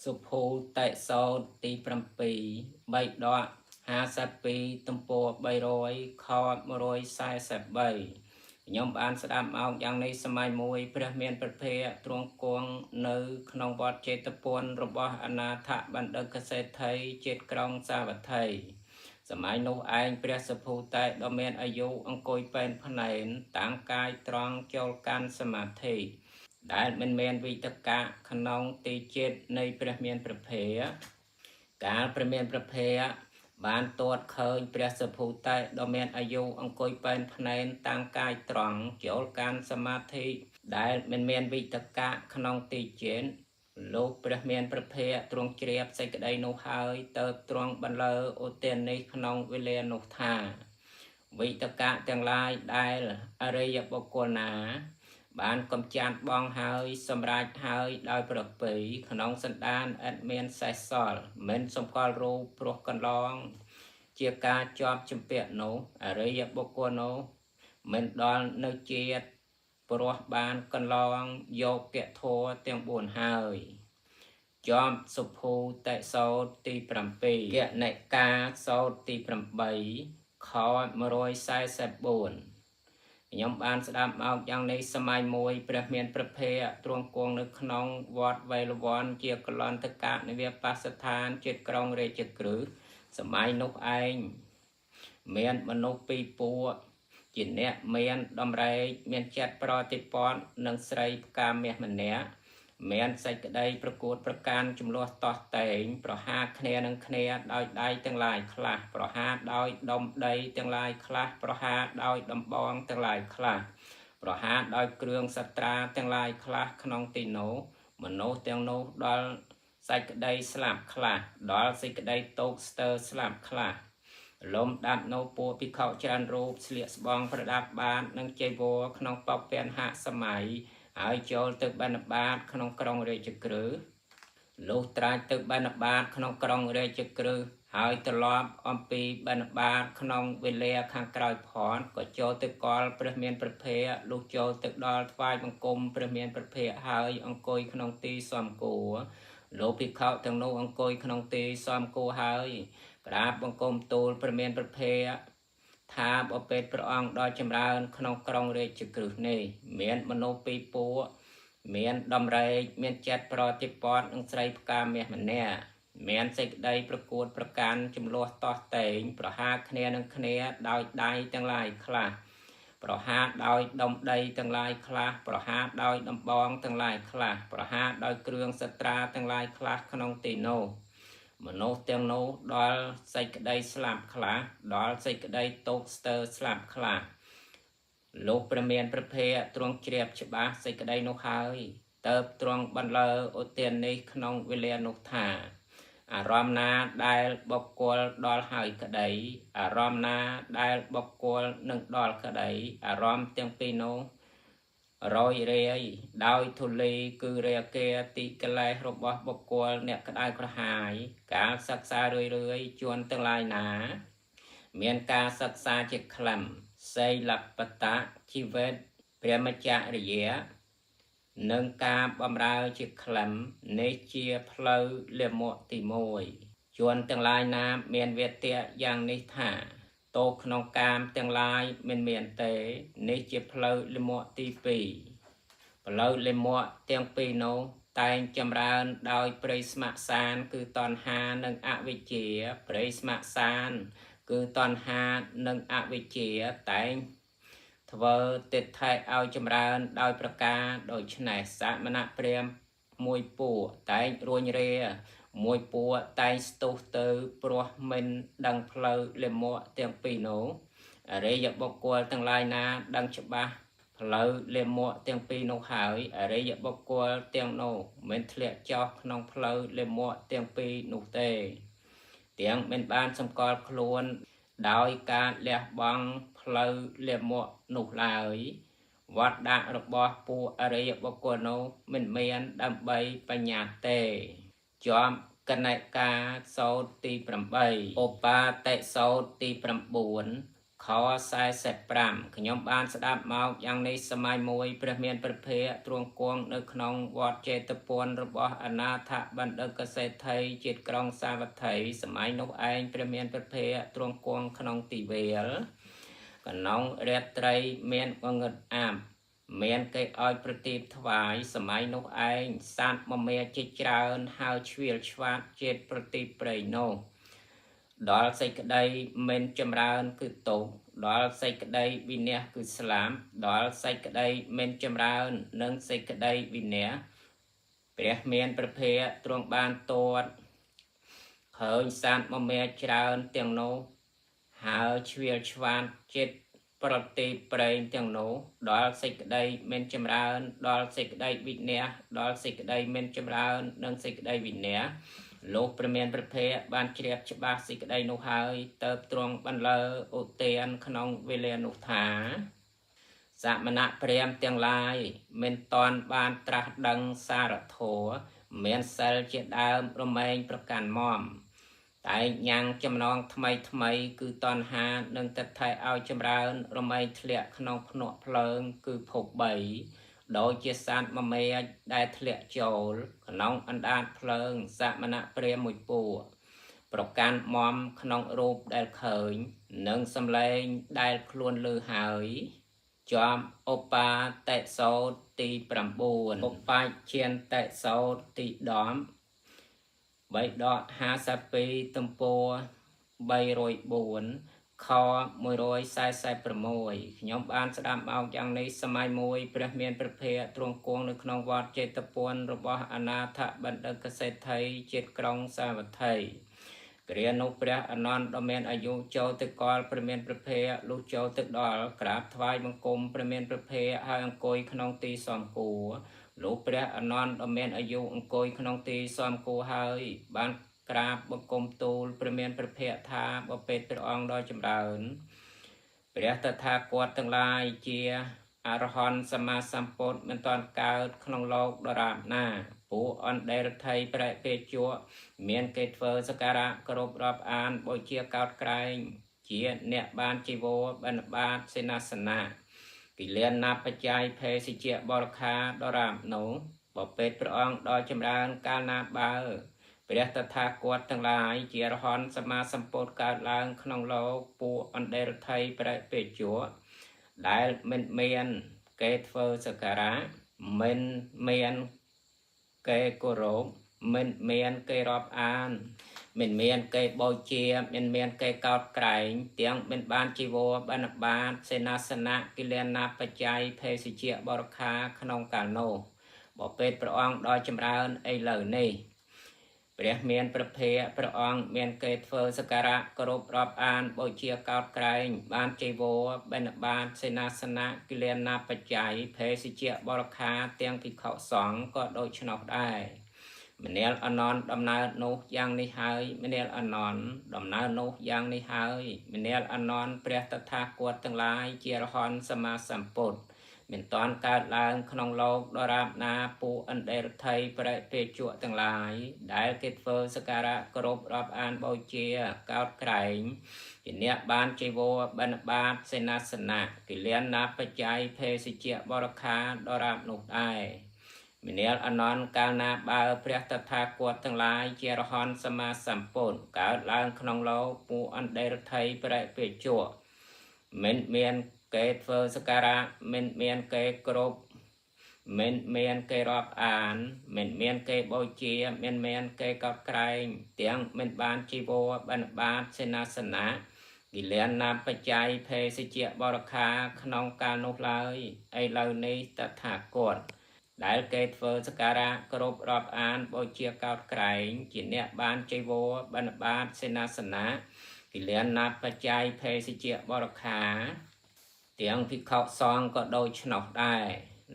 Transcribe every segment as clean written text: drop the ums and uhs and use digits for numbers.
សុភូតេសោតទី7 3 ដក 52 ទំព័រ 300 ខ 143 ខ្ញុំបានស្ដាប់មកយ៉ាងនេះសម័យមួយព្រះមានព្រះភ័ក្ត្រទ្រង់គង់នៅក្នុងវត្តចេតពុនរបស់អនាថបណ្ឌិតកសេដ្ឋីជាតិក្រុងសាវត្ថីសម័យនោះឯងព្រះសុភូតេដ៏មានអាយុអង្គុយពេនភ្នែនតាមកាយត្រង់ចូលកាន់សមាធិដែលមិនមានវិតកៈក្នុងទីចិត្តនៃព្រះមានព្រះភ័ក្ត្រកាលព្រះមានព្រះភ័ក្ត្របានទាត់ឃើញព្រះសុភូតេដ៏មានអាយុអង្គុយពេនភ្នែនតាំងកាយត្រង់ចូលកាន់សមាធិដែលមិនមានវិតកៈក្នុងទីចិត្តលោកព្រះមានព្រះភ័ក្ត្រទ្រង់ជ្រាបសេចក្តីនោះហើយទៅទ្រង់បន្លឺឧទាននេះក្នុងវេលានោះថាវិតកៈទាំងឡាយដែលអរិយបុគ្គលណាបានកំចាត់បងហើយសម្រេចហើយដោយប្រពៃក្នុងសន្តានឥតមានសេះសល់មិនសម្គាល់រូបព្រោះកន្លងជាការជាប់ជំពាក់នោះអរិយបុគ្គលនោះមិនដល់នៅជាតិព្រោះបានកន្លងយកពធัวទាំង4ហើយជាប់សុភូតេសោតទី7គណិកាសោតទី8ខ 144ខ្ញុំបានស្ដាប់មកយ៉ាងនេះសម័យមួយព្រះមានព្រះភ័ក្ត្រទ្រង់គង់នៅក្នុងវត្តវេលវ័នជាកលន្តកនិវបស្សដ្ឋានជាតិក្រុងរាជក្រឹសសម័យនោះឯងមានមនុស្សពីរពួកជាអ្នកមានដំរែកមានចិត្តប្រតិបត្តិនិងស្រីផ្កាមាសម្នាក់មានសេចក្តីប្រកួតប្រកាន់ចំនួនតោះតែងប្រហារគ្នានឹងគ្នាដោយដៃទាំងឡាយខ្លះប្រហារដោយដុំដីទាំងឡាយខ្លះប្រហារដោយដំបងទាំងឡាយខ្លះប្រហារដោយគ្រឿងសត្រាទាំងឡាយខ្លះក្នុងទីនោះមនុស្សទាំងនោះដល់សេចក្តីស្លាប់ខ្លះដល់សេចក្តីតោកស្ទើរស្លាប់ខ្លះលំដាប់នៅពួកភិក្ខុច្រើនរូបស្លៀកស្បង់ប្រដាប់បាតនិងចីវរក្នុងបព្វហសម័យហើយចូលទៅបិណ្ឌបាតក្នុងក្រុងរាជក្រឹសលុះត្រាចទៅបិណ្ឌបាតក្នុងក្រុងរាជក្រឹសហើយត្រឡប់អំពីបិណ្ឌបាតក្នុងវេលាខាងក្រោយផនក៏ចូលទៅកល់ព្រះមានព្រះភ័ក្ត្រលុះចូលទៅដល់ថ្វាយបង្គំព្រះមានព្រះភ័ក្ត្រហើយអង្គុយក្នុងទីសមគួរលោកភិក្ខុទាំងនោះអង្គុយក្នុងទីសមគួរហើយក្រាបបង្គំទូលព្រះមានព្រះភ័ក្ត្រថាបពេតព្រះអង្គដ៏ចម្រើនក្នុងក្រុងរាជក្រឹសនេះមានមនុស្សពីរពួកមានដំរែកមានចិត្តប្រតិបត្តិនឹងស្រីផ្កាមាសម្នាក់មានសេចក្តីប្រកួតប្រកាន់ចំនួនតោះតែងប្រហារគ្នានឹងគ្នាដោយដៃទាំងឡាយខ្លះប្រហារដោយដុំដីទាំងឡាយខ្លះប្រហារដោយដំបងទាំងឡាយខ្លះប្រហារដោយគ្រឿងសត្រាទាំងឡាយខ្លះក្នុងទីនោះមនុស្សទាំងនោះដល់សេចក្តីស្លាប់ខ្លះដល់សេចក្តីតោកស្ទើរស្លាប់ខ្លះលោកព្រះមានព្រះភ័ក្ត្រទ្រង់ជ្រាបច្បាស់សេចក្តីនោះហើយទៅទ្រង់បន្លឺឧទាននេះក្នុងវេលានោះថាអារម្មណ៍ណាដែលបុគ្គលដល់ហើយក្តីអារម្មណ៍ណាដែលបុគ្គលនឹងដល់ក្តីអារម្មណ៍ទាំងពីរនោះរយរាយដោយធូលីគឺរាគាទីកិលេសរបស់បុគ្គលអ្នកក្តៅក្រហាយការសិក្សារឿយជួនទាំងឡាយណាមានការសិក្សាជាក្លឹមសីលបតៈជីវិតព្រះមច្ឆរិយានិងការបម្រើជាក្លឹមនេះជាផ្លូវលាមកទី1ជួនទាំងឡាយណាមានវេទៈយ៉ាងនេះថាតោក្នុងកាមទាំងឡាយមិនមានទេនេះជាផ្លូវលាមកទី2ផ្លូវលាមកទាំងពីរនោះតែងចម្រើនដោយព្រៃស្មសានគឺតណ្ហានិងអវិជ្ជាព្រៃស្មសានគឺតណ្ហានិងអវិជ្ជាតែងធ្វើទិដ្ឋិឲ្យចម្រើនដោយប្រការដូច្នេះសមណព្រាហ្មណ៍មួយពួកតែងរួញរាមួយពួកតែងស្ទុះទៅព្រោះមិនដឹងផ្លូវលាមកទាំងពីរនោះអរិយបុគ្គលទាំងឡាយណាដឹងច្បាស់ផ្លូវលាមកទាំងពីរនោះហើយអរិយបុគ្គលទាំងនោះមិនធ្លាក់ចុះក្នុងផ្លូវលាមកទាំងពីរនោះទេទាំងមិនបានសម្គាល់ខ្លួនដោយការលះបង់ផ្លូវលាមកនោះឡើយវត្តដាក់របស់ពួកអរិយបុគ្គលនោះមិនមានដើម្បីបញ្ញត្តិទេជាប់គណិកាសោតទី8ឧបាតិសោតទី9 ខ45ខ្ញុំបានស្ដាប់មកយ៉ាងនេះសម័យមួយព្រះមានព្រះភ័ក្ត្រទ្រង់គង់នៅក្នុងវត្តចេតពុនរបស់អនាថបណ្ឌិតកសេដ្ឋីជាតិក្រុងសាវត្ថីសម័យនោះឯងព្រះមានព្រះភ័ក្ត្រទ្រង់គង់ក្នុងទីវាលកណ្ណងរាត្រីមានងងឹតអាប់មានគេឲ្យប្រទីបថ្វាយសម័យនោះឯងសត្វមមាជាច្រើនហើយឆ្វៀលឆ្វាតជាតិប្រទីបព្រៃនោះដល់សេចក្តីមិនចម្រើនគឺតោដល់សេចក្តីវិនះគឺស្លាប់ដល់សេចក្តីមិនចម្រើននិងសេចក្តីវិនះព្រះមានព្រះភ័ក្ត្រទ្រង់បានទាត់ឃើញសត្វមមាច្រើនទាំងនោះហើយឆ្វៀលឆ្វាតចិត្តប្រតិប្រែងទាំងនោះដល់សេចក្តីមិនចម្រើនដល់សេចក្តីវិនះដល់សេចក្តីមិនចម្រើននិងសេចក្តីវិនះលោកព្រះមានព្រះភ័ក្ត្របានជ្រាបច្បាស់សេចក្តីនោះហើយទៅទ្រង់បន្លឺឧទានក្នុងវេលានោះថាសមណៈព្រាហ្មណ៍ទាំងឡាយមិនតាន់បានត្រាស់ដឹងសារធម៌មានសិលជាដើមរមែងប្រកាន់មមតែញ៉ាំងចំណងថ្មីគឺតណ្ហានិងទិដ្ឋិឲ្យចម្រើនរមែងធ្លាក់ក្នុងភ្នក់ភ្លើងគឺភព3ដោយជាសត្វមមេដែលធ្លាក់ចូលក្នុងអណ្ដាតភ្លើងសមណៈព្រាហ្មណ៍មួយពួកប្រកាន់មមក្នុងរូបដែលឃើញនិងសម្លេងដែលខ្លួនឮហើយជាប់ឧបាតិសោតទី9ឧបជាតិសោតទី10បៃដក52ទំព័រ304ខ146ខ្ញុំបានស្ដាប់មកយ៉ាងនេះសម័យមួយព្រះមានព្រះភ័ក្ត្រទ្រង់គង់នៅក្នុងវត្តចេតពុនរបស់អនាថបណ្ឌិតកសេដ្ឋីជាតិក្រុងសាវត្ថីគ្រានោះព្រះអនន្តដ៏មានអាយុចូលទៅកលព្រះមានព្រះភ័ក្ត្រលុះចូលទៅដល់ក្រាបថ្វាយបង្គំព្រះមានព្រះភ័ក្ត្រហើយអង្គុយក្នុងទីសមគួរលោកព្រះអនន្តដ៏មានអាយុអង្គុយក្នុងទីសមគួរហើយបានក្រាបបង្គំទូលព្រះមានព្រះភ័ក្ត្រថាបបិទ្ធព្រះអង្គដ៏ចម្រើនព្រះតថាគតទាំងឡាយជាអរហន្តសម្មាសម្ពុទ្ធមិនតាន់កើតក្នុងលោកដរាបណាពួកអន្តរថ័យប្រែពេជៈមានគេធ្វើសក្ការៈគោរពរាប់អានបូជាកោតក្រែងជាអ្នកបានជីវរបិណ្ឌបាតសេនាសនៈគិលានណាបច្ច័យភេសិជ្ជៈបរខាដរាបនោះបបិទ្ធព្រះអង្គដ៏ចម្រើនកាលណាបើព្រះតថាគតទាំងឡាយជាអរហន្តសម្មាសម្ពុទ្ធកើតឡើងក្នុងលោកពួកអន្តរថ័យប្រែពេជៈដែលមិនមានគេធ្វើសក្ការៈមិនមានគេគោរពមិនមានគេរាប់អានមិនមានគេបូជាមិនមានគេកោតក្រែងទាំងមិនបានជីវរបិណ្ឌបាតសេនាសនៈគិលានបច្ច័យភេសិជ្ជៈបរខាក្នុងកាលនោះបបិទ្ធព្រះអង្គដ៏ចម្រើនឥឡូវនេះព្រះមានព្រះភ័ក្ត្រព្រះអង្គមានគេធ្វើសក្ការៈគោរពរាប់អានបូជាកោតក្រែងបានជីវរបិណ្ឌបាតសេនាសនៈគិលានបច្ច័យភេសិជ្ជៈបរខាទាំងភិក្ខុសង្ឃក៏ដូច្នោះដែរមនាលអនន្តដំណើរនោះយ៉ាងនេះហើយមនាលអនន្តដំណើរនោះយ៉ាងនេះហើយមនាលអនន្តព្រះតថាគតទាំងឡាយជាអរហន្តសម្មាសម្ពុទ្ធមិនតាន់កើតឡើងក្នុងលោកដរាបណាពួកអន្តរថ័យប្រែពេជៈទាំងឡាយដែលគេធ្វើសក្ការៈគោរពរាប់អានបូជាកោតក្រែងជាអ្នកបានជីវរបិណ្ឌបាតសេនាសនៈគិលានបច្ច័យភេសិជ្ជៈបរខាដរាបនោះដែរមនាលអនន្តកាលណាបើព្រះតថាគតទាំងឡាយជាអរហន្តសម្មាសម្ពុទ្ធកើតឡើងក្នុងលោកពួកអន្តរថ័យប្រែពេជៈមិនមានគេធ្វើសក្ការៈមិនមានគេគ្រប់មិនមានគេរាប់អានមិនមានគេបូជាមិនមានគេកោតក្រែងទាំងមិនបានជីវរបិណ្ឌបាតសេនាសនៈគិលានបច្ច័យភេសិជ្ជៈបរខាក្នុងកាលនោះឡើយឥឡូវនេះតថាគតដែលគេធ្វើសក្ការៈគោរពរាប់អានបូជាកោតក្រែងជាអ្នកបានជីវរបិណ្ឌបាតសេនាសនៈគិលានបច្ច័យភេសិជ្ជៈបរខាទាំងភិក្ខុសង្ឃក៏ដូច្នោះដែរ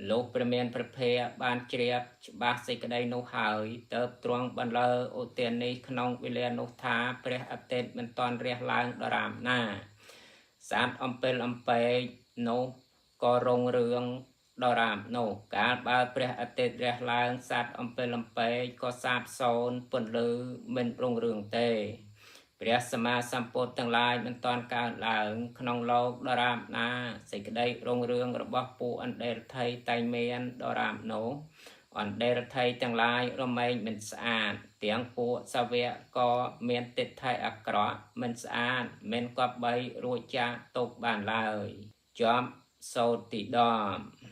លោកព្រះមានព្រះភ័ក្ត្របានជ្រាបច្បាស់សេចក្តីនោះហើយទៅទ្រង់បន្លឺឧទាននេះក្នុងវេលានោះថាព្រះអាទិត្យមិនតាន់រះឡើងដរាបណាសត្វអំពិលអំពែកនោះក៏រុងរឿងដរាបនោះកាលបើព្រះអាទិត្យរះឡើងសត្វអំពិលអំពែកក៏សាបសូន្យពន្លឺមិនរុងរឿងទេ ព្រះសម្មាសម្ពុទ្ធទាំងឡាយមិនតាន់កើតឡើងក្នុងលោកដរាបណាសេចក្តីរុងរឿងរបស់ពួកអន្តេរថៃតែងមានដរាបនោះអន្តេរថៃទាំងឡាយរមែងមិនស្អាតទាំងពួកសាវកក៏មានទិដ្ឋិអាក្រក់មិនស្អាតមិនគប្បីរួចចាកទុកបានឡើយជាប់សូត្រទី10